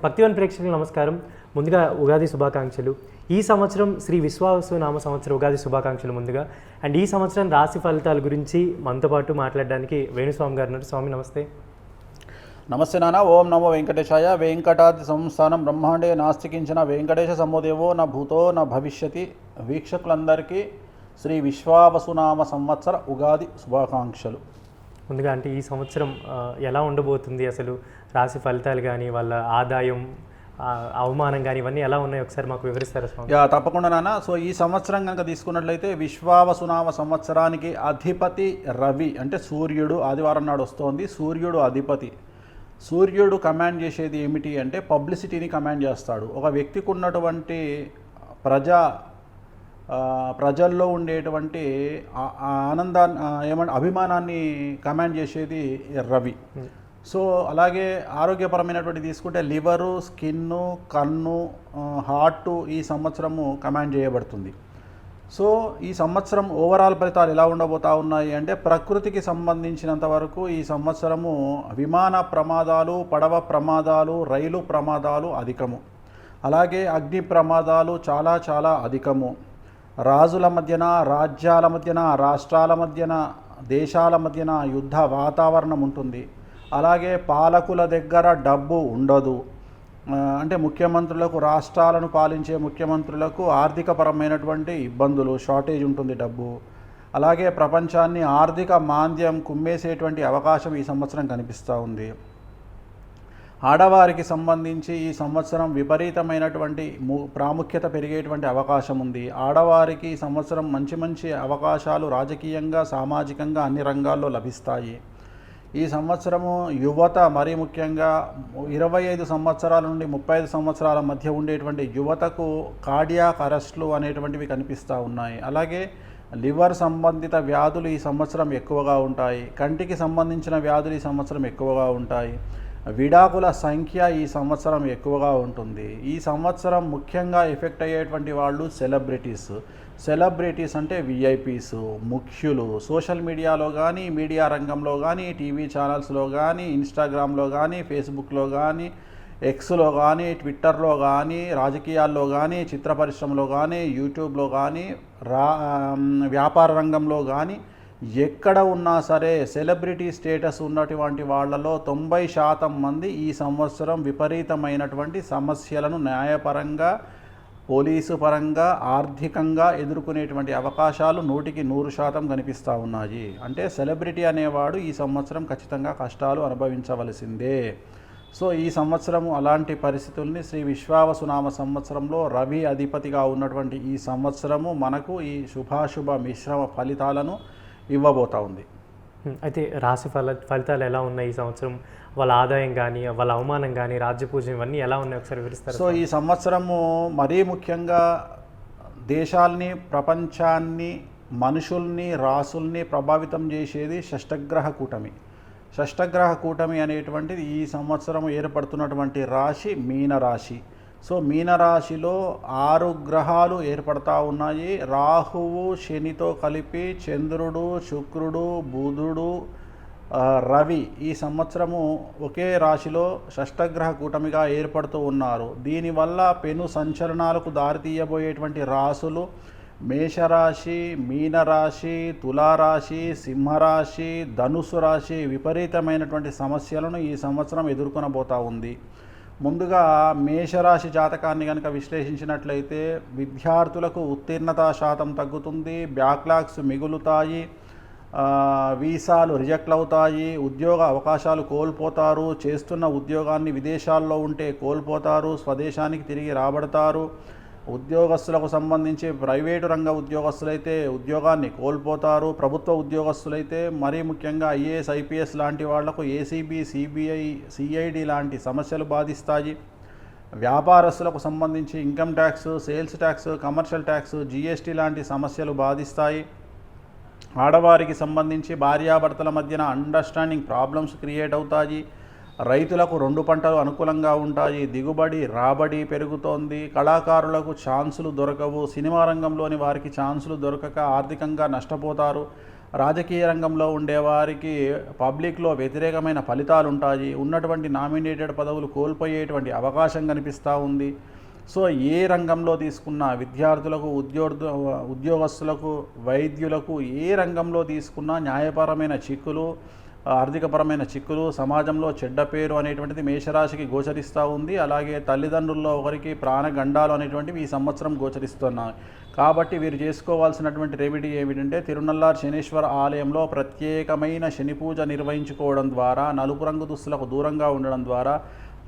భక్తివన్ ప్రేక్షకులకు నమస్కారం. ముందుగా ఉగాది శుభాకాంక్షలు. ఈ సంవత్సరం శ్రీ విశ్వావసు నామ సంవత్సర ఉగాది శుభాకాంక్షలు ముందుగా. అండ్ ఈ సంవత్సరం రాశి ఫలితాల గురించి మనతో పాటు మాట్లాడడానికి వేణుస్వామి గారు ఉన్నారు. స్వామి నమస్తే. నమస్తే నాన్న. ఓం నమో వెంకటేశాయ. వెంకటాద్రి సంస్థానం బ్రహ్మాండే నాస్తికించిన వెంకటేశ సమోదేవో నా భూతో నా భవిష్యతి. వీక్షకులందరికీ శ్రీ విశ్వావసునామ సంవత్సర ఉగాది శుభాకాంక్షలు. ముందుగా అంటే ఈ సంవత్సరం ఎలా ఉండబోతుంది, అసలు రాశి ఫలితాలు కానీ వాళ్ళ ఆదాయం అవమానం కానీ ఇవన్నీ ఎలా ఉన్నాయి ఒకసారి మాకు వివరిస్తారా స్వామి? తప్పకుండా నాన్న. సో ఈ సంవత్సరం కనుక తీసుకున్నట్లయితే విశ్వావసునామ సంవత్సరానికి అధిపతి రవి, అంటే సూర్యుడు. ఆదివారం నాడు వస్తోంది. సూర్యుడు అధిపతి. సూర్యుడు కమాండ్ చేసేది ఏమిటి అంటే పబ్లిసిటీని కమాండ్ చేస్తాడు. ఒక వ్యక్తికి ఉన్నటువంటి ప్రజల్లో ఉండేటువంటి ఆనందాన్ని అభిమానాన్ని కమాండ్ చేసేది రవి. సో అలాగే ఆరోగ్యపరమైనటువంటి తీసుకుంటే లివరు, స్కిన్ను, కన్ను, హార్టు ఈ సంవత్సరము కమాండ్ చేయబడుతుంది. సో ఈ సంవత్సరం ఓవరాల్ ఫలితాలు ఎలా ఉండబోతా ఉన్నాయి అంటే ప్రకృతికి సంబంధించినంత వరకు ఈ సంవత్సరము విమాన ప్రమాదాలు, పడవ ప్రమాదాలు, రైలు ప్రమాదాలు అధికము. అలాగే అగ్ని ప్రమాదాలు చాలా చాలా అధికము. రాజుల మధ్యన, రాజ్యాల మధ్యన, రాష్ట్రాల మధ్యన, దేశాల మధ్యన యుద్ధ వాతావరణం ఉంటుంది. అలాగే పాలకుల దగ్గర డబ్బు ఉండదు. అంటే ముఖ్యమంత్రులకు, రాష్ట్రాలను పాలించే ముఖ్యమంత్రులకు ఆర్థికపరమైనటువంటి ఇబ్బందులు, షార్టేజ్ ఉంటుంది డబ్బు. అలాగే ప్రపంచాన్ని ఆర్థిక మాంద్యం కుమ్మేసేటువంటి అవకాశం ఈ సంవత్సరం కనిపిస్తూ ఉంది. ఆడవారికి సంబంధించి ఈ సంవత్సరం విపరీతమైనటువంటి ప్రాముఖ్యత పెరిగేటువంటి అవకాశం ఉంది. ఆడవారికి ఈ సంవత్సరం మంచి మంచి అవకాశాలు రాజకీయంగా, సామాజికంగా అన్ని రంగాల్లో లభిస్తాయి. ఈ సంవత్సరము యువత, మరీ ముఖ్యంగా 25 సంవత్సరాల నుండి 35 సంవత్సరాల మధ్య ఉండేటువంటి యువతకు కార్డియాక్ అరెస్టులు అనేటువంటివి కనిపిస్తూ ఉన్నాయి. అలాగే లివర్ సంబంధిత వ్యాధులు ఈ సంవత్సరం ఎక్కువగా ఉంటాయి. కంటికి సంబంధించిన వ్యాధులు ఈ సంవత్సరం ఎక్కువగా ఉంటాయి. విడాకుల సంఖ్య ఈ సంవత్సరం ఎక్కువగా ఉంటుంది. ఈ సంవత్సరం ముఖ్యంగా ఎఫెక్ట్ అయ్యేటువంటి వాళ్ళు సెలబ్రిటీస్ అంటే విఐపీస్, ముఖ్యులు. సోషల్ మీడియాలో కానీ, మీడియా రంగంలో కానీ, టీవీ ఛానల్స్లో కానీ, ఇన్స్టాగ్రామ్లో కానీ, ఫేస్బుక్లో కానీ, ఎక్స్లో కానీ, ట్విట్టర్లో కానీ, రాజకీయాల్లో కానీ, చిత్ర పరిశ్రమలో కానీ, యూట్యూబ్లో కానీ, వ్యాపార రంగంలో కానీ ఎక్కడ ఉన్నా సరే సెలబ్రిటీ స్టేటస్ ఉన్నటువంటి వాళ్ళలో 90% మంది ఈ సంవత్సరం విపరీతమైనటువంటి సమస్యలను న్యాయపరంగా, పోలీసు పరంగా, ఆర్థికంగా ఎదుర్కొనేటువంటి అవకాశాలు 100% కనిపిస్తూ ఉన్నాయి. అంటే సెలబ్రిటీ అనేవాడు ఈ సంవత్సరం ఖచ్చితంగా కష్టాలు అనుభవించవలసిందే. సో ఈ సంవత్సరము అలాంటి పరిస్థితుల్ని శ్రీ విశ్వావసునామ సంవత్సరంలో రవి అధిపతిగా ఉన్నటువంటి ఈ సంవత్సరము మనకు ఈ శుభాశుభ మిశ్రమ ఫలితాలను ఇవ్వబోతా ఉంది. అయితే రాశి ఫలితాలు ఎలా ఉన్నాయి ఈ సంవత్సరం? వాళ్ళ ఆదాయం కానీ, వాళ్ళ అవమానం కానీ, రాజ్యపూజం ఇవన్నీ ఎలా ఉన్నాయి ఒకసారి వివరిస్తారు? సో ఈ సంవత్సరము మరీ ముఖ్యంగా దేశాల్ని, ప్రపంచాన్ని, మనుషుల్ని, రాసుల్ని ప్రభావితం చేసేది షష్టగ్రహ కూటమి. షష్టగ్రహ కూటమి అనేటువంటిది ఈ సంవత్సరం ఏర్పడుతున్నటువంటి రాశి మీనరాశి. సో మీనరాశిలో 6 గ్రహాలు ఏర్పడతా ఉన్నాయి. రాహువు శనితో కలిపి చంద్రుడు, శుక్రుడు, బుధుడు, రవి ఈ సంవత్సరము ఒకే రాశిలో షష్టగ్రహ కూటమిగా ఏర్పడుతూ ఉన్నారు. దీనివల్ల పెను సంచలనాలకు దారితీయబోయేటువంటి రాశులు మేషరాశి, మీనరాశి, తులారాశి, సింహరాశి, ధనుసు రాశి విపరీతమైనటువంటి సమస్యలను ఈ సంవత్సరం ఎదుర్కొనబోతూ ఉంది. ముందుగా మేషరాశి జాతకాన్ని కనుక విశ్లేషించినట్లయితే విద్యార్థులకు ఉత్తీర్ణతా శాతం తగ్గుతుంది, బ్యాక్లాగ్స్ మిగులుతాయి, వీసాలు రిజెక్ట్ అవుతాయి, ఉద్యోగ అవకాశాలు కోల్పోతారు, చేస్తున్న ఉద్యోగాన్ని విదేశాల్లో ఉంటే కోల్పోతారు, స్వదేశానికి తిరిగి రాబడతారు. ఉద్యోగస్తులకు సంబంధించి ప్రైవేటు రంగ ఉద్యోగస్తులైతే ఉద్యోగాన్ని కోల్పోతారు. ప్రభుత్వ ఉద్యోగస్తులైతే మరీ ముఖ్యంగా ఐఏఎస్, ఐపీఎస్ లాంటి వాళ్లకు ఏసీబీ, సిబిఐ, సిఐడి లాంటి సమస్యలు బాధిస్తాయి. వ్యాపారస్తులకు సంబంధించి income tax, sales tax, commercial tax, GST లాంటి సమస్యలు బాధిస్తాయి. ఆడవారికి సంబంధించి భార్యాభర్తల మధ్యన అండర్స్టాండింగ్ ప్రాబ్లమ్స్ క్రియేట్ అవుతాయి. రైతులకు 2 పంటలు అనుకూలంగా ఉంటాయి. దిగుబడి, రాబడి పెరుగుతోంది. కళాకారులకు ఛాన్సులు దొరకవు. సినిమా రంగంలోని వారికి ఛాన్సులు దొరకక ఆర్థికంగా నష్టపోతారు. రాజకీయ రంగంలో ఉండేవారికి పబ్లిక్లో వ్యతిరేకమైన ఫలితాలు ఉంటాయి, ఉన్నటువంటి నామినేటెడ్ పదవులు కోల్పోయేటువంటి అవకాశం కనిపిస్తూ ఉంది. సో ఏ రంగంలో తీసుకున్నా విద్యార్థులకు, ఉద్యోగస్తులకు, వైద్యులకు ఏ రంగంలో తీసుకున్నా న్యాయపరమైన చిక్కులు, ఆర్థికపరమైన చిక్కులు, సమాజంలో చెడ్డ పేరు అనేటువంటిది మేషరాశికి గోచరిస్తూ ఉంది. అలాగే తల్లిదండ్రుల్లో ఒకరికి ప్రాణగండాలు అనేటువంటివి ఈ సంవత్సరం గోచరిస్తున్నాయి. కాబట్టి వీరు చేసుకోవాల్సినటువంటి రెమెడీ ఏమిటంటే తిరునల్లార్ శనీశ్వర ఆలయంలో ప్రత్యేకమైన శని పూజ నిర్వహించుకోవడం ద్వారా, నలుపు రంగు దుస్తులకు దూరంగా ఉండడం ద్వారా,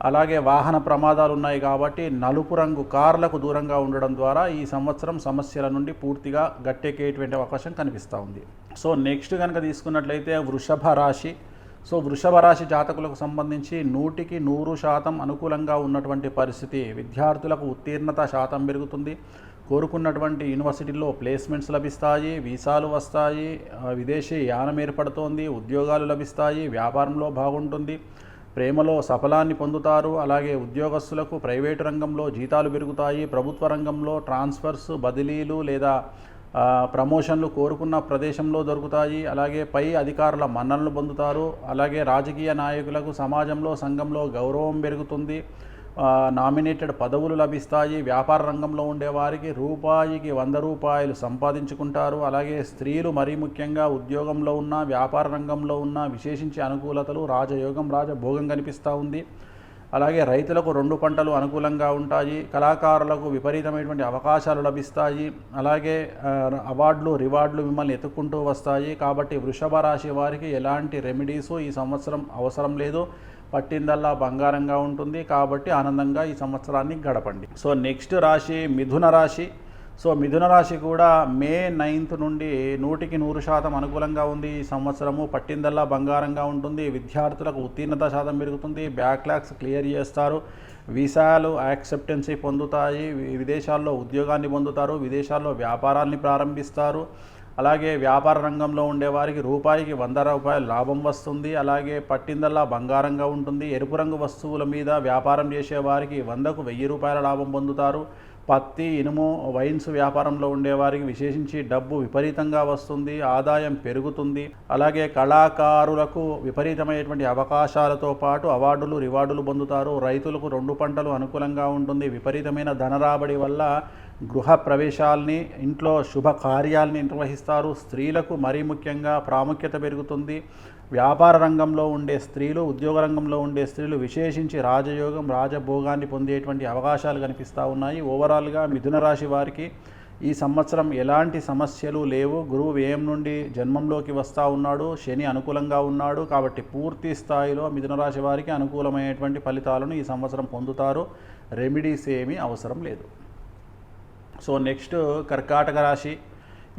అలాగే వాహన ప్రమాదాలు ఉన్నాయి కాబట్టి నలుపు రంగు కార్లకు దూరంగా ఉండడం ద్వారా ఈ సంవత్సరం సమస్యల నుండి పూర్తిగా గట్టెక్కేటువంటి అవకాశం కనిపిస్తూ ఉంది. సో నెక్స్ట్ కనుక తీసుకున్నట్లయితే వృషభ రాశి. సో వృషభ రాశి జాతకులకు సంబంధించి 100% అనుకూలంగా ఉన్నటువంటి పరిస్థితి. విద్యార్థులకు ఉత్తీర్ణత శాతం పెరుగుతుంది, కోరుకున్నటువంటి యూనివర్సిటీల్లో ప్లేస్మెంట్స్ లభిస్తాయి, వీసాలు వస్తాయి, విదేశీ యానం ఏర్పడుతోంది, ఉద్యోగాలు లభిస్తాయి, వ్యాపారంలో బాగుంటుంది, ప్రేమలో సఫలాన్ని పొందుతారు. అలాగే ఉద్యోగస్తులకు ప్రైవేటు రంగంలో జీతాలు పెరుగుతాయి, ప్రభుత్వ రంగంలో ట్రాన్స్ఫర్స్, బదిలీలు లేదా ప్రమోషన్లు కోరుకున్న ప్రదేశంలో దొరుకుతాయి. అలాగే పై అధికారుల మన్ననలు పొందుతారు. అలాగే రాజకీయ నాయకులకు సమాజంలో, సంఘంలో గౌరవం పెరుగుతుంది, నామినేటెడ్ పదవులు లభిస్తాయి. వ్యాపార రంగంలో ఉండేవారికి రూపాయికి 100 రూపాయలు సంపాదించుకుంటారు. అలాగే స్త్రీలు మరీ ముఖ్యంగా ఉద్యోగంలో ఉన్న, వ్యాపార రంగంలో ఉన్న విశేషించి అనుకూలతలు, రాజయోగం, రాజభోగం కనిపిస్తూ ఉంది. అలాగే రైతులకు 2 పంటలు అనుకూలంగా ఉంటాయి. కళాకారులకు విపరీతమైనటువంటి అవకాశాలు లభిస్తాయి. అలాగే అవార్డులు, రివార్డులు మిమ్మల్ని ఎత్తుక్కుంటూ వస్తాయి. కాబట్టి వృషభ రాశి వారికి ఎలాంటి రెమెడీసు ఈ సంవత్సరం అవసరం లేదు, పట్టిందల్లా బంగారంగా ఉంటుంది. కాబట్టి ఆనందంగా ఈ సంవత్సరాన్ని గడపండి. సో నెక్స్ట్ రాశి మిథున రాశి. సో మిథున రాశి కూడా మే 9th నుండి 100% అనుకూలంగా ఉంది. ఈ సంవత్సరము పట్టిందల్లా బంగారంగా ఉంటుంది. విద్యార్థులకు ఉత్తీర్ణత శాతం పెరుగుతుంది, బ్యాక్లాగ్స్ క్లియర్ చేస్తారు, వీసాలు యాక్సెప్టెన్సీ పొందుతాయి, విదేశాల్లో ఉద్యోగాన్ని పొందుతారు, విదేశాల్లో వ్యాపారాన్ని ప్రారంభిస్తారు. అలాగే వ్యాపార రంగంలో ఉండేవారికి రూపాయికి 100 రూపాయలు లాభం వస్తుంది. అలాగే పట్టిందల్లా బంగారంగా ఉంటుంది. ఎరుపు రంగు వస్తువుల మీద వ్యాపారం చేసేవారికి 100కు 1000 రూపాయల లాభం పొందుతారు. పత్తి, ఇనుము, వైన్స్ వ్యాపారంలో ఉండేవారికి విశేషించి డబ్బు విపరీతంగా వస్తుంది, ఆదాయం పెరుగుతుంది. అలాగే కళాకారులకు విపరీతమైనటువంటి అవకాశాలతో పాటు అవార్డులు, రివార్డులు పొందుతారు. రైతులకు 2 పంటలు అనుకూలంగా ఉంటుంది. విపరీతమైన ధనరాబడి వల్ల గృహ ప్రవేశాల్ని, ఇంట్లో శుభ కార్యాలని నిర్వహిస్తారు. స్త్రీలకు మరీ ముఖ్యంగా ప్రాముఖ్యత పెరుగుతుంది. వ్యాపార రంగంలో ఉండే స్త్రీలు, ఉద్యోగ రంగంలో ఉండే స్త్రీలు విశేషించి రాజయోగం, రాజభోగాన్ని పొందేటువంటి అవకాశాలు కనిపిస్తూ ఉన్నాయి. ఓవరాల్గా మిథున రాశి వారికి ఈ సంవత్సరం ఎలాంటి సమస్యలు లేవు. గురువు వ్యయం నుండి జన్మంలోకి వస్తూ ఉన్నాడు, శని అనుకూలంగా ఉన్నాడు. కాబట్టి పూర్తి స్థాయిలో మిథున రాశి వారికి అనుకూలమైనటువంటి ఫలితాలను ఈ సంవత్సరం పొందుతారు. రెమెడీస్ ఏమీ అవసరం లేదు. సో నెక్స్ట్ కర్కాటక రాశి.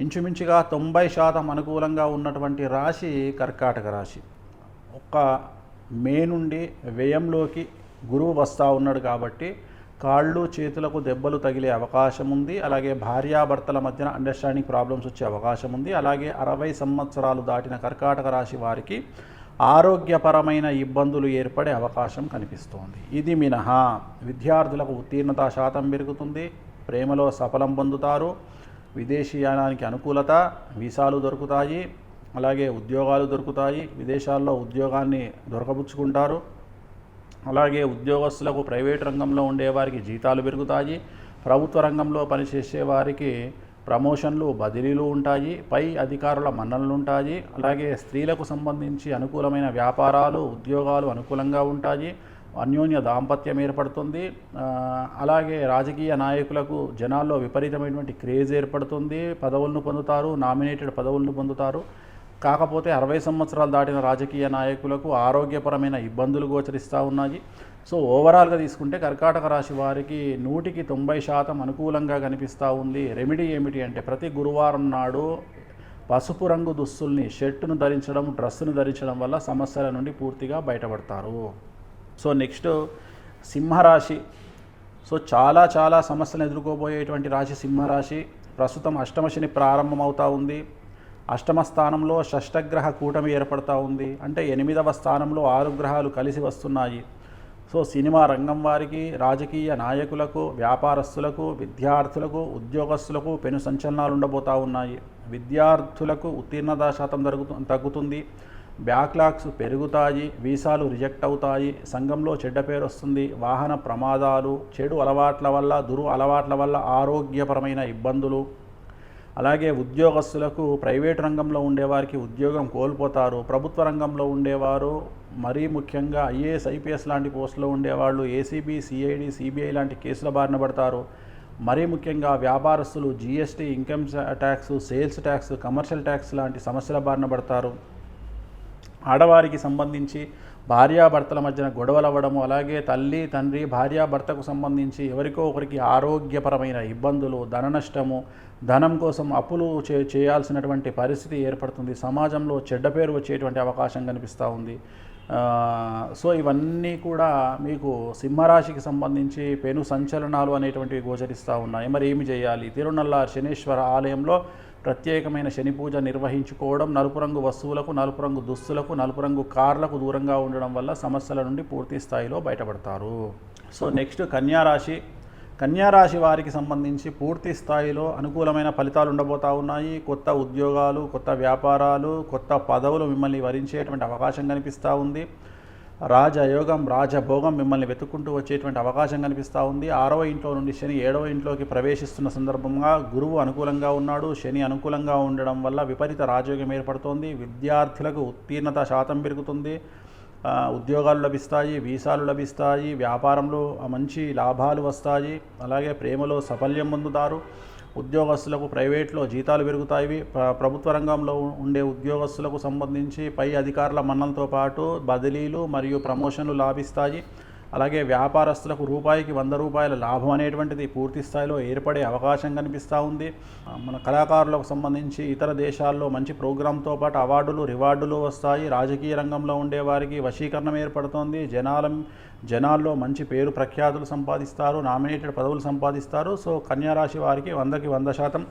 ఇంచుమించుగా 90% అనుకూలంగా ఉన్నటువంటి రాశి కర్కాటక రాశి. ఒక మే నుండి వ్యయంలోకి గురువు వస్తూ ఉన్నాడు కాబట్టి కాళ్ళు, చేతులకు దెబ్బలు తగిలే అవకాశం ఉంది. అలాగే భార్యాభర్తల మధ్యన అండర్స్టాండింగ్ ప్రాబ్లమ్స్ వచ్చే అవకాశం ఉంది. అలాగే 60 సంవత్సరాలు దాటిన కర్కాటక రాశి వారికి ఆరోగ్యపరమైన ఇబ్బందులు ఏర్పడే అవకాశం కనిపిస్తోంది. ఇది మినహా విద్యార్థులకు ఉత్తీర్ణత శాతం పెరుగుతుంది, ప్రేమలో సఫలం పొందుతారు, విదేశీయానానికి అనుకూలత, వీసాలు దొరుకుతాయి, అలాగే ఉద్యోగాలు దొరుకుతాయి, విదేశాల్లో ఉద్యోగాన్ని దొరకబుచ్చుకుంటారు. అలాగే ఉద్యోగస్తులకు ప్రైవేట్ రంగంలో ఉండేవారికి జీతాలు పెరుగుతాయి, ప్రభుత్వ రంగంలో పనిచేసే వారికి ప్రమోషన్లు, బదిలీలు ఉంటాయి, పై అధికారుల మన్ననలు ఉంటాయి. అలాగే స్త్రీలకు సంబంధించి అనుకూలమైన వ్యాపారాలు, ఉద్యోగాలు అనుకూలంగా ఉంటాయి, అన్యోన్య దాంపత్యం ఏర్పడుతుంది. అలాగే రాజకీయ నాయకులకు జనాల్లో విపరీతమైనటువంటి క్రేజ్ ఏర్పడుతుంది, పదవులను పొందుతారు, నామినేటెడ్ పదవులను పొందుతారు. కాకపోతే 60 సంవత్సరాలు దాటిన రాజకీయ నాయకులకు ఆరోగ్యపరమైన ఇబ్బందులు గోచరిస్తూ ఉన్నాయి. సో ఓవరాల్గా తీసుకుంటే కర్కాటక రాశి వారికి 100% అనుకూలంగా కనిపిస్తూ ఉంది. రెమెడీ ఏమిటి అంటే ప్రతి గురువారం నాడు పసుపు రంగు దుస్తుల్ని, షర్టును ధరించడం, డ్రెస్సును ధరించడం వల్ల సమస్యల నుండి పూర్తిగా బయటపడతారు. సో నెక్స్ట్ సింహరాశి. సో చాలా సమస్యలను ఎదుర్కోబోయేటువంటి రాశి సింహరాశి. ప్రస్తుతం అష్టమ శని ప్రారంభమవుతూ ఉంది. అష్టమ స్థానంలో షష్టగ్రహ కూటమి ఏర్పడుతూ ఉంది. అంటే 8వ స్థానంలో 6 గ్రహాలు కలిసి వస్తున్నాయి. సో సినిమా రంగం వారికి, రాజకీయ నాయకులకు, వ్యాపారస్తులకు, విద్యార్థులకు, ఉద్యోగస్తులకు పెను సంచలనాలు ఉండబోతూ ఉన్నాయి. విద్యార్థులకు ఉత్తీర్ణత శాతం తగ్గుతుంది, బ్యాక్లాగ్స్ పెరుగుతాయి, వీసాలు రిజెక్ట్ అవుతాయి, సంఘంలో చెడ్డ పేరు వస్తుంది, వాహన ప్రమాదాలు, చెడు అలవాట్ల వల్ల అలవాట్ల వల్ల ఆరోగ్యపరమైన ఇబ్బందులు, అలాగే ఉద్యోగస్తులకు ప్రైవేట్ రంగంలో ఉండేవారికి ఉద్యోగం కోల్పోతారు, ప్రభుత్వ రంగంలో ఉండేవారు మరీ ముఖ్యంగా ఐఏఎస్ ఐపీఎస్ లాంటి పోస్టులో ఉండేవాళ్ళు ఏసీబీ సిఐడి సిబిఐ లాంటి కేసుల బారిన పడతారు. మరీ ముఖ్యంగా వ్యాపారస్తులు GST, income tax, sales tax, commercial tax లాంటి సమస్యల బారిన పడతారు. ఆడవారికి సంబంధించి భార్యాభర్తల మధ్యన గొడవలు అవ్వడము, అలాగే తల్లి తండ్రి భార్యాభర్తకు సంబంధించి ఎవరికో ఒకరికి ఆరోగ్యపరమైన ఇబ్బందులు, ధన నష్టము, ధనం కోసం అప్పులు చేయాల్సినటువంటి పరిస్థితి ఏర్పడుతుంది, సమాజంలో చెడ్డ పేరు వచ్చేటువంటి అవకాశం కనిపిస్తూ ఉంది. సో ఇవన్నీ కూడా మీకు సింహరాశికి సంబంధించి పెను సంచలనాలు అనేటువంటివి గోచరిస్తూ ఉన్నాయి. మరి ఏమి చేయాలి? తిరునల్లార్ శనీశ్వర ఆలయంలో ప్రత్యేకమైన శని పూజ నిర్వహించుకోవడం, నలుపు రంగు వస్తువులకు, నలుపు రంగు దుస్తులకు, నలుపు రంగు కార్లకు దూరంగా ఉండడం వల్ల సమస్యల నుండి పూర్తి స్థాయిలో బయటపడతారు. సో నెక్స్ట్ కన్యారాశి. కన్యారాశి వారికి సంబంధించి పూర్తి స్థాయిలో అనుకూలమైన ఫలితాలు ఉండబోతూ ఉన్నాయి. కొత్త ఉద్యోగాలు, కొత్త వ్యాపారాలు, కొత్త పదవులు మిమ్మల్ని వరించేటువంటి అవకాశం కనిపిస్తూ ఉంది. రాజయోగం, రాజభోగం మిమ్మల్ని వెతుక్కుంటూ వచ్చేటువంటి అవకాశం కనిపిస్తూ ఉంది. 6వ ఇంట్లో నుండి శని 7వ ఇంట్లోకి ప్రవేశిస్తున్న సందర్భంగా గురువు అనుకూలంగా ఉన్నాడు. శని అనుకూలంగా ఉండడం వల్ల విపరీత రాజయోగం ఏర్పడుతోంది. విద్యార్థులకు ఉత్తీర్ణత శాతం పెరుగుతుంది, ఉద్యోగాలు లభిస్తాయి, వీసాలు లభిస్తాయి, వ్యాపారంలో మంచి లాభాలు వస్తాయి, అలాగే ప్రేమలో సాఫల్యం పొందుతారు. ఉద్యోగస్తులకు ప్రైవేట్లో జీతాలు పెరుగుతాయి. ప్రభుత్వ రంగంలో ఉండే ఉద్యోగస్తులకు సంబంధించి పై అధికారుల మన్నలతో పాటు బదిలీలు మరియు ప్రమోషన్లు లాభిస్తాయి. అలాగే వ్యాపారస్తులకు రూపాయికి 100 రూపాయల లాభం అనేటువంటిది పూర్తి స్థాయిలో ఏర్పడే అవకాశం కనిపిస్తూ ఉంది. మన కళాకారులకు సంబంధించి ఇతర దేశాల్లో మంచి ప్రోగ్రాంతో పాటు అవార్డులు, రివార్డులు వస్తాయి. రాజకీయ రంగంలో ఉండేవారికి వశీకరణం ఏర్పడుతోంది. జనాల్లో మంచి పేరు ప్రఖ్యాతులు సంపాదిస్తారు, నామినేటెడ్ పదవులు సంపాదిస్తారు. సో కన్యారాశి వారికి 100కి 100%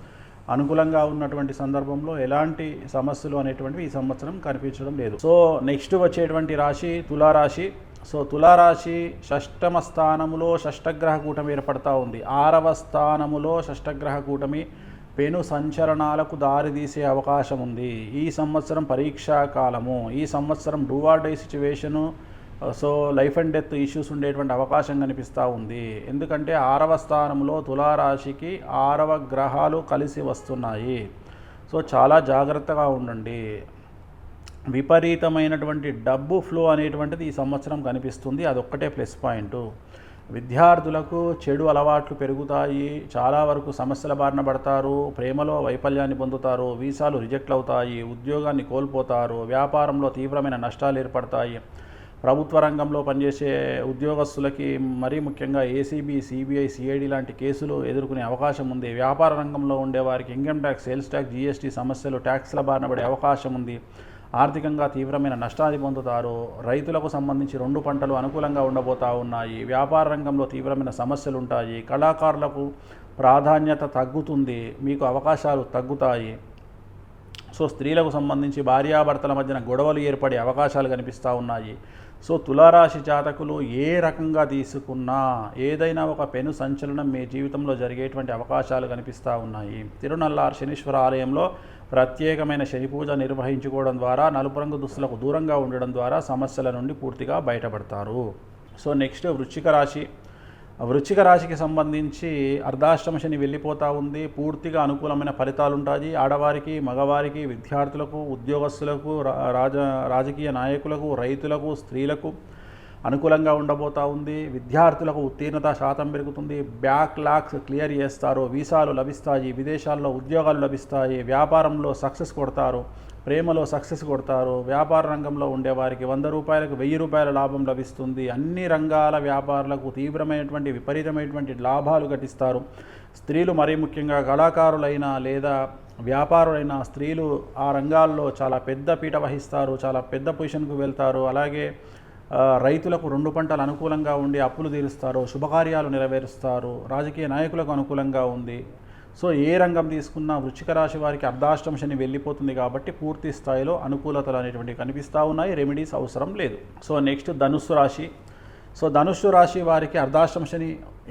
అనుకూలంగా ఉన్నటువంటి సందర్భంలో ఎలాంటి సమస్యలు అనేటువంటివి ఈ సంవత్సరం కనిపించడం లేదు. సో నెక్స్ట్ వచ్చేటువంటి రాశి తులారాశి. సో తులారాశి 6వ స్థానములో షష్టగ్రహ కూటమి ఏర్పడతా ఉంది. 6వ స్థానములో షష్టగ్రహ కూటమి పెను సంచలనాలకు దారితీసే అవకాశం ఉంది. ఈ సంవత్సరం పరీక్షా కాలము, ఈ సంవత్సరం do or die situation, so life and death issues ఉండేటువంటి అవకాశం కనిపిస్తూ ఉంది. ఎందుకంటే 6వ స్థానంలో తులారాశికి 6వ గ్రహాలు కలిసి వస్తున్నాయి. సో చాలా జాగ్రత్తగా ఉండండి. విపరీతమైనటువంటి డబ్బు ఫ్లో అనేటువంటిది ఈ సంవత్సరం కనిపిస్తుంది. అదొక్కటే ప్లస్ పాయింట్. విద్యార్థులకు చెడు అలవాట్లు పెరుగుతాయి, చాలా వరకు సమస్యల బారిన పడతారు, ప్రేమలో వైఫల్యాన్ని పొందుతారు, వీసాలు రిజెక్ట్ అవుతాయి, ఉద్యోగాన్ని కోల్పోతారు, వ్యాపారంలో తీవ్రమైన నష్టాలు ఏర్పడతాయి. ప్రభుత్వ రంగంలో పనిచేసే ఉద్యోగస్తులకి మరీ ముఖ్యంగా ఏసీబీ, సిబిఐ, సిఐడి లాంటి కేసులు ఎదుర్కొనే అవకాశం ఉంది. వ్యాపార రంగంలో ఉండేవారికి income tax, sales tax, GST సమస్యలు, ట్యాక్స్ల బారిన పడే అవకాశం ఉంది. ఆర్థికంగా తీవ్రమైన నష్టాన్ని పొందుతారు. రైతులకు సంబంధించి 2 పంటలు అనుకూలంగా ఉండబోతూ ఉన్నాయి. వ్యాపార రంగంలో తీవ్రమైన సమస్యలు ఉంటాయి. కళాకారులకు ప్రాధాన్యత తగ్గుతుంది, మీకు అవకాశాలు తగ్గుతాయి. సో స్త్రీలకు సంబంధించి భార్యాభర్తల మధ్యన గొడవలు ఏర్పడే అవకాశాలు కనిపిస్తూ ఉన్నాయి. సో తులారాశి జాతకులు ఏ రకంగా తీసుకున్నా ఏదైనా ఒక పెను సంచలనం మీ జీవితంలో జరిగేటువంటి అవకాశాలు కనిపిస్తూ ఉన్నాయి. తిరునల్లార్ శనీశ్వర ఆలయంలో ప్రత్యేకమైన శని పూజ నిర్వహించుకోవడం ద్వారా, నలుపు రంగు దుస్తులకు దూరంగా ఉండడం ద్వారా సమస్యల నుండి పూర్తిగా బయటపడతారు. సో నెక్స్ట్ వృశ్చిక రాశి. వృశ్చిక రాశికి సంబంధించి అర్ధాష్టమ శని వెళ్ళిపోతూ ఉంది. పూర్తిగా అనుకూలమైన ఫలితాలు ఉంటాయి. ఆడవారికి, మగవారికి, విద్యార్థులకు, ఉద్యోగస్తులకు, రాజకీయ నాయకులకు, రైతులకు, స్త్రీలకు అనుకూలంగా ఉండబోతూ ఉంది. విద్యార్థులకు ఉత్తీర్ణత శాతం పెరుగుతుంది. బ్యాక్లాగ్స్ క్లియర్ చేస్తారు, వీసాలు లభిస్తాయి, విదేశాల్లో ఉద్యోగాలు లభిస్తాయి, వ్యాపారంలో సక్సెస్ కొడతారు, ప్రేమలో సక్సెస్ కొడతారు. వ్యాపార రంగంలో ఉండేవారికి 100 రూపాయలకు 1000 రూపాయల లాభం లభిస్తుంది. అన్ని రంగాల వ్యాపారులకు తీవ్రమైనటువంటి విపరీతమైనటువంటి లాభాలు గటిస్తారు. స్త్రీలు మరీ ముఖ్యంగా కళాకారులైన లేదా వ్యాపారులైన స్త్రీలు ఆ రంగాల్లో చాలా పెద్ద పీట వహిస్తారు, చాలా పెద్ద పొజిషన్కు వెళ్తారు. అలాగే రైతులకు 2 పంటలు అనుకూలంగా ఉండి అప్పులు తీరుస్తారు, శుభకార్యాలు నెరవేరుస్తారు. రాజకీయ నాయకులకు అనుకూలంగా ఉంది. సో ఏ రంగం తీసుకున్నా వృశ్చిక రాశి వారికి అర్ధాష్టమ శని వెళ్ళిపోతుంది కాబట్టి పూర్తి స్థాయిలో అనుకూలతలు అనేటువంటివి కనిపిస్తూ ఉన్నాయి. రెమెడీస్ అవసరం లేదు. సో నెక్స్ట్ ధనుస్సు రాశి. సో ధనుస్సు రాశి వారికి అర్ధాష్టమ శని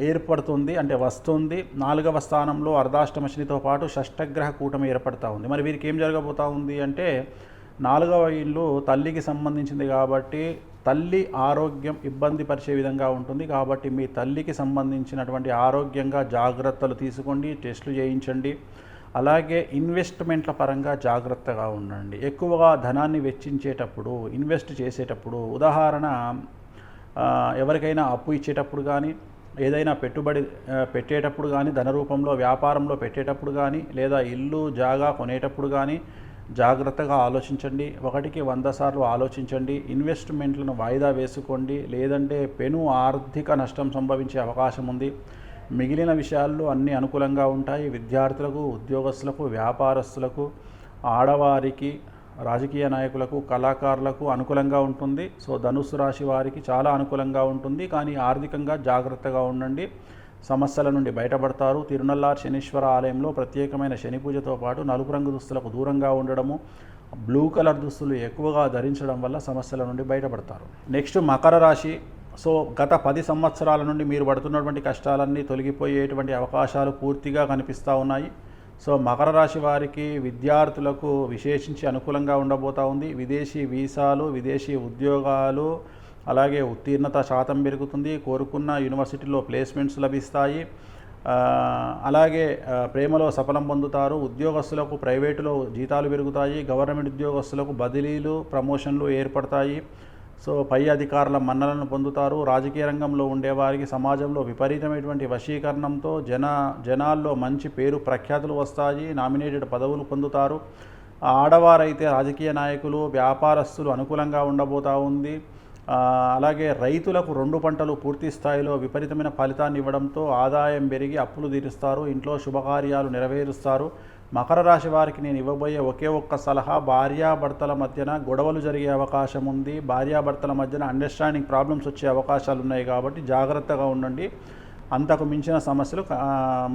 ఏర్పడుతుంది, అంటే వస్తుంది. 4వ స్థానంలో అర్ధాష్టమ శనితో పాటు షష్టగ్రహ కూటమి ఏర్పడతా ఉంది. మరి వీరికి ఏం జరగబోతా ఉంది అంటే 4వ ఇల్లు తల్లికి సంబంధించింది కాబట్టి తల్లి ఆరోగ్యం ఇబ్బంది పరిచే విధంగా ఉంటుంది. కాబట్టి మీ తల్లికి సంబంధించినటువంటి ఆరోగ్యంగా జాగ్రత్తలు తీసుకోండి, టెస్టులు చేయించండి. అలాగే ఇన్వెస్ట్మెంట్ల పరంగా జాగ్రత్తగా ఉండండి. ఎక్కువగా ధనాన్ని వెచ్చించేటప్పుడు, ఇన్వెస్ట్ చేసేటప్పుడు, ఉదాహరణ ఎవరికైనా అప్పు ఇచ్చేటప్పుడు కానీ, ఏదైనా పెట్టుబడి పెట్టేటప్పుడు కానీ, ధన రూపంలో వ్యాపారంలో పెట్టేటప్పుడు కానీ, లేదా ఇల్లు జాగా కొనేటప్పుడు కానీ జాగ్రత్తగా ఆలోచించండి. 1కి 100 సార్లు ఆలోచించండి. ఇన్వెస్ట్మెంట్లను వాయిదా వేసుకోండి, లేదంటే పెను ఆర్థిక నష్టం సంభవించే అవకాశం ఉంది. మిగిలిన విషయాల్లో అన్నీ అనుకూలంగా ఉంటాయి. విద్యార్థులకు, ఉద్యోగస్తులకు, వ్యాపారస్తులకు, ఆడవారికి, రాజకీయ నాయకులకు, కళాకారులకు అనుకూలంగా ఉంటుంది. సో ధనుస్సు రాశి వారికి చాలా అనుకూలంగా ఉంటుంది. కానీ ఆర్థికంగా జాగ్రత్తగా ఉండండి, సమస్యల నుండి బయటపడతారు. తిరునల్లార్ శనీశ్వర ఆలయంలో ప్రత్యేకమైన శని పూజతో పాటు నలుపు రంగు దుస్తులకు దూరంగా ఉండడము, బ్లూ కలర్ దుస్తులు ఎక్కువగా ధరించడం వల్ల సమస్యల నుండి బయటపడతారు. నెక్స్ట్ మకర రాశి. సో గత 10 సంవత్సరాల నుండి మీరు పడుతున్నటువంటి కష్టాలన్నీ తొలగిపోయేటువంటి అవకాశాలు పూర్తిగా కనిపిస్తూ ఉన్నాయి. సో మకర రాశి వారికి, విద్యార్థులకు విశేషించి అనుకూలంగా ఉండబోతూ ఉంది. విదేశీ వీసాలు, విదేశీ ఉద్యోగాలు, అలాగే ఉత్తీర్ణత శాతం పెరుగుతుంది. కోరుకున్న యూనివర్సిటీలో ప్లేస్మెంట్స్ లభిస్తాయి. అలాగే ప్రేమలో సఫలం పొందుతారు. ఉద్యోగస్తులకు ప్రైవేటులో జీతాలు పెరుగుతాయి. గవర్నమెంట్ ఉద్యోగస్తులకు బదిలీలు, ప్రమోషన్లు ఏర్పడతాయి. సో పై అధికారుల మన్నలను పొందుతారు. రాజకీయ రంగంలో ఉండేవారికి సమాజంలో విపరీతమైనటువంటి వశీకరణంతో జనాల్లో మంచి పేరు ప్రఖ్యాతులు వస్తాయి. నామినేటెడ్ పదవులు పొందుతారు. ఆడవారైతే రాజకీయ నాయకులు, వ్యాపారస్తులు అనుకూలంగా ఉండబోతూ ఉంది. అలాగే రైతులకు 2 పంటలు పూర్తి స్థాయిలో విపరీతమైన ఫలితాన్ని ఇవ్వడంతో ఆదాయం పెరిగి అప్పులు తీరుస్తారు. ఇంట్లో శుభకార్యాలు నెరవేరుస్తారు. మకర రాశి వారికి నేను ఇవ్వబోయే ఒకే ఒక్క సలహా, భార్యాభర్తల మధ్యన గొడవలు జరిగే అవకాశం ఉంది. భార్యాభర్తల మధ్యన అండర్స్టాండింగ్ ప్రాబ్లమ్స్ వచ్చే అవకాశాలు ఉన్నాయి. కాబట్టి జాగ్రత్తగా ఉండండి. అంతకు మించిన సమస్యలు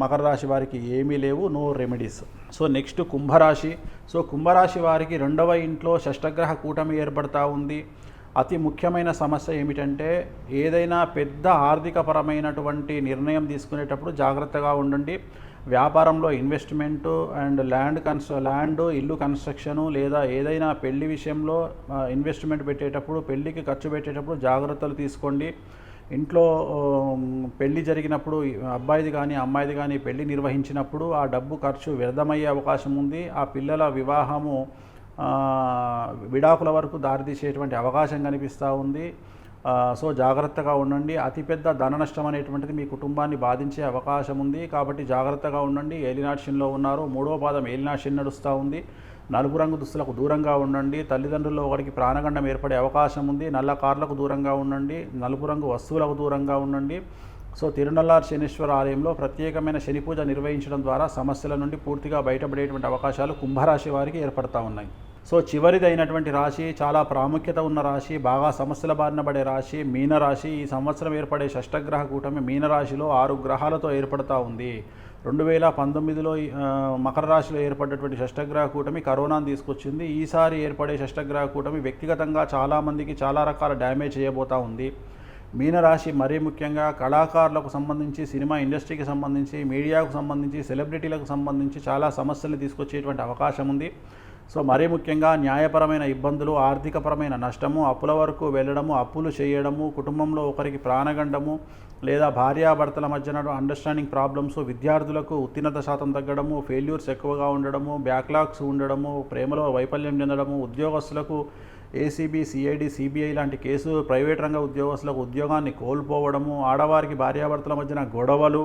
మకర రాశి వారికి ఏమీ లేవు, నో రెమెడీస్. సో నెక్స్ట్ కుంభరాశి. సో కుంభరాశి వారికి 2వ ఇంట్లో షష్టగ్రహ కూటమి ఏర్పడతా ఉంది. అతి ముఖ్యమైన సమస్య ఏమిటంటే ఏదైనా పెద్ద ఆర్థికపరమైనటువంటి నిర్ణయం తీసుకునేటప్పుడు జాగ్రత్తగా ఉండండి. వ్యాపారంలో ఇన్వెస్ట్మెంటు అండ్ ల్యాండ్ ఇల్లు కన్స్ట్రక్షను, లేదా ఏదైనా పెళ్లి విషయంలో ఇన్వెస్ట్మెంట్ పెట్టేటప్పుడు, పెళ్లికి ఖర్చు పెట్టేటప్పుడు జాగ్రత్తలు తీసుకోండి. ఇంట్లో పెళ్లి జరిగినప్పుడు అబ్బాయిది కానీ అమ్మాయిది కానీ పెళ్లి నిర్వహించినప్పుడు ఆ డబ్బు ఖర్చు వ్యర్థమయ్యే అవకాశం ఉంది. ఆ పిల్లల వివాహము విడాకుల వరకు దారితీసేటువంటి అవకాశం కనిపిస్తూ ఉంది. సో జాగ్రత్తగా ఉండండి. అతిపెద్ద ధన నష్టం అనేటువంటిది మీ కుటుంబాన్ని బాధించే అవకాశం ఉంది. కాబట్టి జాగ్రత్తగా ఉండండి. ఏలినాటి శనిలో ఉన్నారు. 3వ పాదం ఏలినాటి శని నడుస్తూ ఉంది. నలుపు రంగు దుస్తులకు దూరంగా ఉండండి. తల్లిదండ్రుల్లో ఒకరికి ప్రాణగండం ఏర్పడే అవకాశం ఉంది. నల్ల కార్లకు దూరంగా ఉండండి. నలుపు రంగు వస్తువులకు దూరంగా ఉండండి. సో తిరునల్లార్ శనీశ్వర ఆలయంలో ప్రత్యేకమైన శని పూజ నిర్వహించడం ద్వారా సమస్యల నుండి పూర్తిగా బయటపడేటువంటి అవకాశాలు కుంభరాశి వారికి ఏర్పడతా ఉన్నాయి. సో చివరిదైనటువంటి రాశి, చాలా ప్రాముఖ్యత ఉన్న రాశి, బాగా సమస్యల బారిన పడే రాశి మీనరాశి. ఈ సంవత్సరం ఏర్పడే షష్టగ్రహ కూటమి మీనరాశిలో 6 గ్రహాలతో ఏర్పడతా ఉంది. 2019లో మకర రాశిలో ఏర్పడ్డటువంటి షష్టగ్రహ కూటమి కరోనాను తీసుకొచ్చింది. ఈసారి ఏర్పడే షష్టగ్రహ కూటమి వ్యక్తిగతంగా చాలామందికి చాలా రకాల డ్యామేజ్ చేయబోతూ ఉంది. మీనరాశి మరీ ముఖ్యంగా కళాకారులకు సంబంధించి, సినిమా ఇండస్ట్రీకి సంబంధించి, మీడియాకు సంబంధించి, సెలబ్రిటీలకు సంబంధించి చాలా సమస్యలు తీసుకొచ్చేటువంటి అవకాశం ఉంది. సో మరీ ముఖ్యంగా న్యాయపరమైన ఇబ్బందులు, ఆర్థికపరమైన నష్టము, అప్పుల వరకు వెళ్ళడము, అప్పులు చేయడము, కుటుంబంలో ఒకరికి ప్రాణగండము, లేదా భార్యాభర్తల మధ్యన అండర్స్టాండింగ్ ప్రాబ్లమ్స్, విద్యార్థులకు ఉత్తీర్ణత శాతం తగ్గడము, ఫెయిల్యూర్స్ ఎక్కువగా ఉండడము, బ్యాక్లాగ్స్ ఉండడము, ప్రేమలో వైఫల్యం చెందడము, ఉద్యోగస్తులకు ఏసీబీ, సిఐడి, సిబిఐ లాంటి కేసులు, ప్రైవేట్ రంగ ఉద్యోగస్తులకు ఉద్యోగాన్ని కోల్పోవడము, ఆడవారికి భార్యాభర్తల మధ్యన గొడవలు,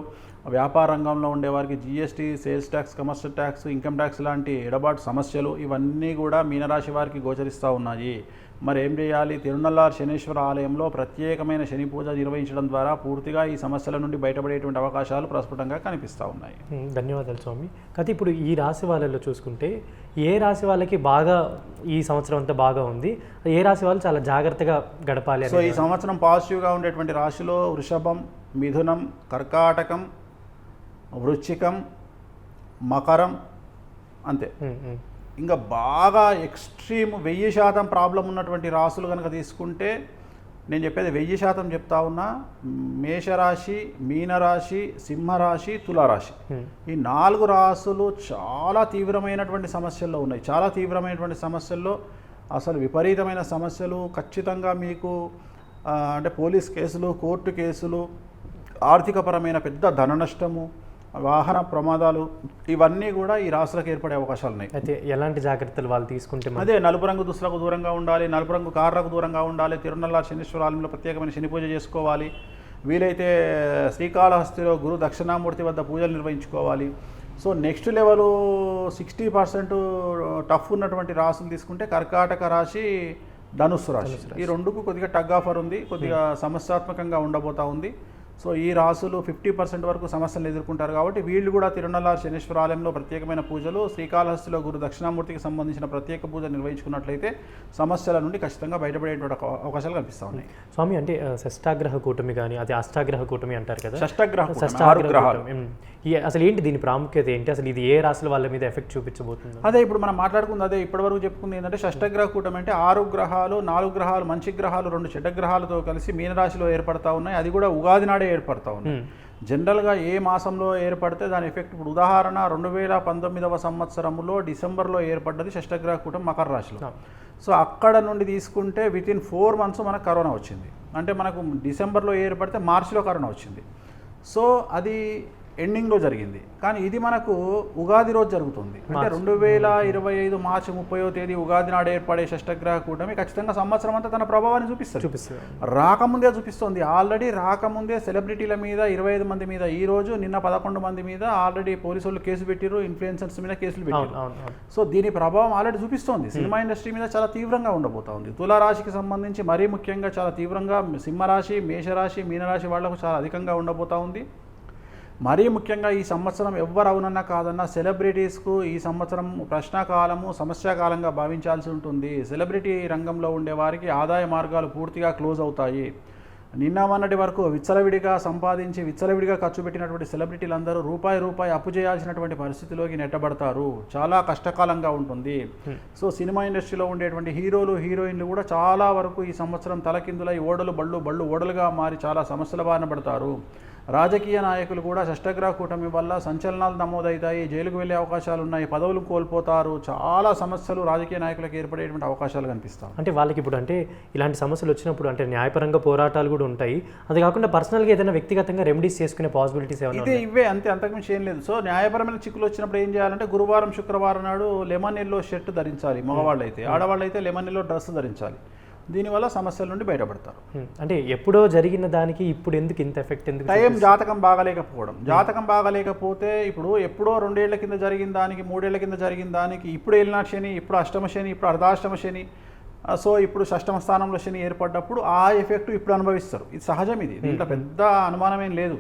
వ్యాపార రంగంలో ఉండేవారికి GST, sales tax, commercial tax, income tax లాంటి ఎడబాటు సమస్యలు ఇవన్నీ కూడా మీనరాశి వారికి గోచరిస్తూ ఉన్నాయి. మరి ఏం చేయాలి? తిరునల్లార్ శనీశ్వర ఆలయంలో ప్రత్యేకమైన శని పూజ నిర్వహించడం ద్వారా పూర్తిగా ఈ సమస్యల నుండి బయటపడేటువంటి అవకాశాలు ప్రస్ఫుటంగా కనిపిస్తూ ఉన్నాయి. ధన్యవాదాలు స్వామి. అయితే ఇప్పుడు ఈ రాశి వాళ్ళలో చూసుకుంటే ఏ రాశి వాళ్ళకి బాగా ఈ సంవత్సరం అంతా బాగా ఉంది, ఏ రాశి వాళ్ళు చాలా జాగ్రత్తగా గడపాలి? సో ఈ సంవత్సరం పాజిటివ్గా ఉండేటువంటి రాశిలో వృషభం, మిథునం, కర్కాటకం, వృశ్చికం, మకరం, అంతే. ఇంకా బాగా ఎక్స్ట్రీమ్ 1000% ప్రాబ్లం ఉన్నటువంటి రాసులు కనుక తీసుకుంటే నేను చెప్పేది 1000% చెప్తా ఉన్నా. మేషరాశి, మీనరాశి, సింహరాశి, తులారాశి, ఈ 4 రాశులు చాలా తీవ్రమైనటువంటి సమస్యల్లో ఉన్నాయి. చాలా తీవ్రమైనటువంటి సమస్యల్లో అసలు విపరీతమైన సమస్యలు ఖచ్చితంగా మీకు అంటే పోలీస్ కేసులు, కోర్టు కేసులు, ఆర్థికపరమైన పెద్ద ధన నష్టము, వాహన ప్రమాదాలు, ఇవన్నీ కూడా ఈ రాశులకు ఏర్పడే అవకాశాలు ఉన్నాయి. అయితే ఎలాంటి జాగ్రత్తలు వాళ్ళు తీసుకుంటే అదే నలుపు రంగు దుస్తులకు దూరంగా ఉండాలి, నలుపు రంగు కార్లకు దూరంగా ఉండాలి, తిరునల్లారి శనీశ్వర ఆలయంలో ప్రత్యేకమైన శని పూజ చేసుకోవాలి, వీలైతే శ్రీకాళహస్తిలో గురు దక్షిణామూర్తి వద్ద పూజలు నిర్వహించుకోవాలి. సో నెక్స్ట్ లెవెల్ 60% టఫ్ ఉన్నటువంటి రాశులు తీసుకుంటే కర్కాటక రాశి, ధనుస్సు రాశి, ఈ రెండుకు కొద్దిగా టగ్ ఆఫర్ ఉంది, కొద్దిగా సమస్యాత్మకంగా ఉండబోతా ఉంది. సో ఈ రాశులు 50% వరకు సమస్యలు ఎదుర్కొంటారు కాబట్టి వీళ్ళు కూడా తిరునల్లారి శనీశ్వర ఆలయంలో ప్రత్యేకమైన పూజలు, శ్రీకాళహస్తిలో గురు దక్షిణామూర్తికి సంబంధించిన ప్రత్యేక పూజ నిర్వహించుకున్నట్లయితే సమస్యల నుండి ఖచ్చితంగా బయటపడేటువంటి అవకాశాలు కనిపిస్తూ ఉన్నాయి. స్వామి, అంటే షష్టాగ్రహ కూటమి కానీ అది అష్టాగ్రహ కూటమి అంటారు కదా, షష్టాగ్రహ అసలు ఏంటి, దీని ప్రాముఖ్యత ఏంటి, అసలు ఇది ఏ రాశుల వాళ్ళ మీద ఎఫెక్ట్ చూపించబోతుంది? అదే ఇప్పుడు మనం మాట్లాడుకుంది, అదే ఇప్పటివరకు చెప్పుకుంది ఏంటంటే షష్ఠగ్రహ కూటమి అంటే 6 గ్రహాలు, 4 గ్రహాలు మంచి గ్రహాలు, 2 చెడ్డ గ్రహాలతో కలిసి మీనరాశిలో ఏర్పడతా ఉన్నాయి. అది కూడా ఉగాది నాడే ఏర్పడతా ఉన్నాయి. జనరల్గా ఏ మాసంలో ఏర్పడితే దాని ఎఫెక్ట్, ఇప్పుడు ఉదాహరణ 2019వ సంవత్సరంలో డిసెంబర్లో ఏర్పడ్డది షష్ఠగ్రహ కూటమి మకర రాశిలో. సో అక్కడ నుండి తీసుకుంటే వితిన్ 4 months మనకు కరోనా వచ్చింది. అంటే మనకు డిసెంబర్లో ఏర్పడితే మార్చిలో కరోనా వచ్చింది. సో అది ఎండింగ్లో జరిగింది. కానీ ఇది మనకు ఉగాది రోజు జరుగుతుంది. అంటే 2025 మార్చి 30వ తేదీ ఉగాది నాడు ఏర్పడే షష్ఠగ్రహ కూటమి ఖచ్చితంగా సంవత్సరం అంతా తన ప్రభావాన్ని చూపిస్తుంది. రాకముందే చూపిస్తుంది. ఆల్రెడీ రాకముందే సెలబ్రిటీల మీద 25 మంది మీద, ఈ రోజు నిన్న 11 మంది మీద ఆల్రెడీ పోలీసు వాళ్ళు కేసు పెట్టిరు, ఇన్ఫ్లుయెన్సర్స్ మీద కేసులు పెట్టారు. సో దీని ప్రభావం ఆల్రెడీ చూపిస్తోంది. సినిమా ఇండస్ట్రీ మీద చాలా తీవ్రంగా ఉండబోతా ఉంది. తులారాశికి సంబంధించి మరీ ముఖ్యంగా చాలా తీవ్రంగా, సింహరాశి, మేషరాశి, మీనరాశి వాళ్లకు చాలా అధికంగా ఉండబోతా ఉంది. మరీ ముఖ్యంగా ఈ సంవత్సరం ఎవ్వరు అవునన్నా కాదన్నా సెలబ్రిటీస్కు ఈ సంవత్సరం ప్రశ్నాకాలము, సమస్యాకాలంగా భావించాల్సి ఉంటుంది. సెలబ్రిటీ రంగంలో ఉండే వారికి ఆదాయ మార్గాలు పూర్తిగా క్లోజ్ అవుతాయి. నిన్న మొన్నటి వరకు విచ్చలవిడిగా సంపాదించి విచ్చలవిడిగా ఖర్చు పెట్టినటువంటి సెలబ్రిటీలందరూ రూపాయి అప్పు చేయాల్సినటువంటి పరిస్థితిలోకి నెట్టబడతారు. చాలా కష్టకాలంగా ఉంటుంది. సో సినిమా ఇండస్ట్రీలో ఉండేటువంటి హీరోలు, హీరోయిన్లు కూడా చాలా వరకు ఈ సంవత్సరం తలకిందులై బళ్ళు ఓడలుగా మారి చాలా సమస్యల బారిన పడతారు. రాజకీయ నాయకులు కూడా షష్ఠగ్రహ కూటమి వల్ల సంచలనాలు నమోదవుతాయి, జైలుకు వెళ్ళే అవకాశాలు ఉన్నాయి, పదవులు కోల్పోతారు. చాలా సమస్యలు రాజకీయ నాయకులకు ఏర్పడేటువంటి అవకాశాలు కనిపిస్తాయి. అంటే వాళ్ళకి ఇప్పుడు అంటే ఇలాంటి సమస్యలు వచ్చినప్పుడు అంటే న్యాయపరంగా పోరాటాలు కూడా ఉంటాయి. అది కాకుండా పర్సనల్గా ఏదైనా వ్యక్తిగతంగా రెమెడీస్ చేసుకునే పాసిబిలిటీస్ ఏమైనా? ఇవే అంతే, అంతకుమించి ఏం లేదు. సో న్యాయపరమైన చిక్కులు వచ్చినప్పుడు ఏం చేయాలంటే గురువారం, శుక్రవారం నాడు లెమన్ ఎల్లో షర్ట్ ధరించాలి మగవాళ్ళు అయితే. ఆడవాళ్ళు అయితే లెమన్ ఎల్లో డ్రెస్ ధరించాలి. దీనివల్ల సమస్యల నుండి బయటపడతారు. అంటే ఎప్పుడో జరిగిన దానికి ఇప్పుడు ఎందుకు ఇంత ఎఫెక్ట్? ఎందుకు? టైం జాతకం బాగలేకపోవడం. జాతకం బాగలేకపోతే ఇప్పుడు ఎప్పుడో 2 ఏళ్ల కింద జరిగిన దానికి, 3 ఏళ్ల కింద జరిగిన దానికి, ఇప్పుడు ఏలినాటి శని, ఇప్పుడు అష్టమ శని, ఇప్పుడు అర్ధాష్టమ శని, సో ఇప్పుడు షష్టమ స్థానంలో శని ఏర్పడ్డప్పుడు ఆ ఎఫెక్ట్ ఇప్పుడు అనుభవిస్తారు. ఇది సహజం. ఇది దీంట్లో పెద్ద అనుమానమేం లేదు.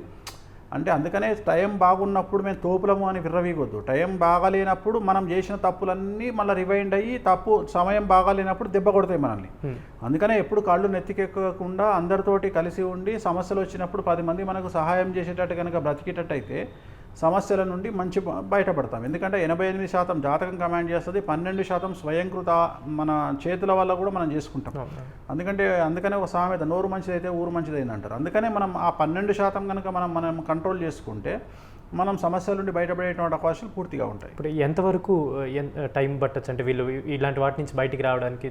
అంటే అందుకనే టైం బాగున్నప్పుడు మేము తోపులము అని విర్రవీగొద్దు. టైం బాగాలేనప్పుడు మనం చేసిన తప్పులన్నీ మళ్ళీ రివైండ్ అయ్యి, సమయం బాగాలేనప్పుడు దెబ్బ కొడతాయి మనల్ని. అందుకనే ఎప్పుడు కాళ్ళు నెత్తికెక్కకుండా అందరితోటి కలిసి ఉండి సమస్యలు వచ్చినప్పుడు 10 మంది మనకు సహాయం చేసేటట్టు కనుక బ్రతికేటట్టు అయితే సమస్యల నుండి మంచి బయటపడతాం. ఎందుకంటే 88% జాతకం కమాండ్ చేస్తుంది, 12% స్వయంకృత మన చేతుల వల్ల కూడా మనం చేసుకుంటాం. అందుకనే ఒక సామెత, నోరు మంచిదైతే ఊరు మంచిదైంది అంటారు. అందుకనే మనం ఆ 12% కనుక మనం కంట్రోల్ చేసుకుంటే మనం సమస్యల నుండి బయటపడేటువంటి అవకాశాలు పూర్తిగా ఉంటాయి. ఇప్పుడు ఎంతవరకు టైం పట్టచ్చు అంటే వీళ్ళు ఇలాంటి వాటి నుంచి బయటికి రావడానికి?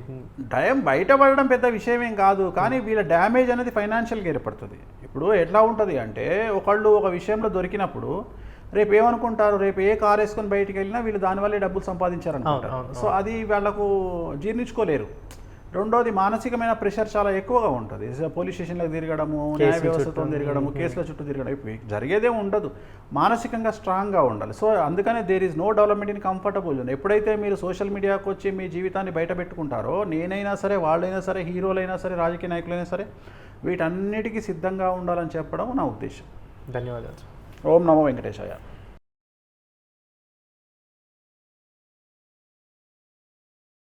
టైం బయటపడడం పెద్ద విషయం ఏం కాదు, కానీ వీళ్ళ డ్యామేజ్ అనేది ఫైనాన్షియల్గా ఏర్పడుతుంది. ఇప్పుడు ఎట్లా ఉంటుంది అంటే, ఒకళ్ళు ఒక విషయంలో దొరికినప్పుడు రేపు ఏమనుకుంటారు, రేపు ఏ కార్ వేసుకొని బయటికి వెళ్ళినా వీళ్ళు దానివల్లే డబ్బులు సంపాదించారనుకుంటారు. సో అది వాళ్ళకు జీర్ణించుకోలేరు. రెండోది, మానసికమైన ప్రెషర్ చాలా ఎక్కువగా ఉంటుంది. పోలీస్ స్టేషన్లకు తిరగడము, న్యాయ వ్యవస్థతో తిరగడము, కేసుల చుట్టూ తిరగడం, జరిగేదే ఉండదు. మానసికంగా స్ట్రాంగ్గా ఉండాలి. సో అందుకనే there is no development in comfortable zone. ఎప్పుడైతే మీరు సోషల్ మీడియాకు వచ్చి మీ జీవితాన్ని బయట పెట్టుకుంటారో, నేనైనా సరే, వాళ్ళైనా సరే, హీరోలైనా సరే, రాజకీయ నాయకులైనా సరే, వీటన్నిటికీ సిద్ధంగా ఉండాలని చెప్పడం నా ఉద్దేశం. ధన్యవాదాలు. ఓం నమో వెంకటేశాయ.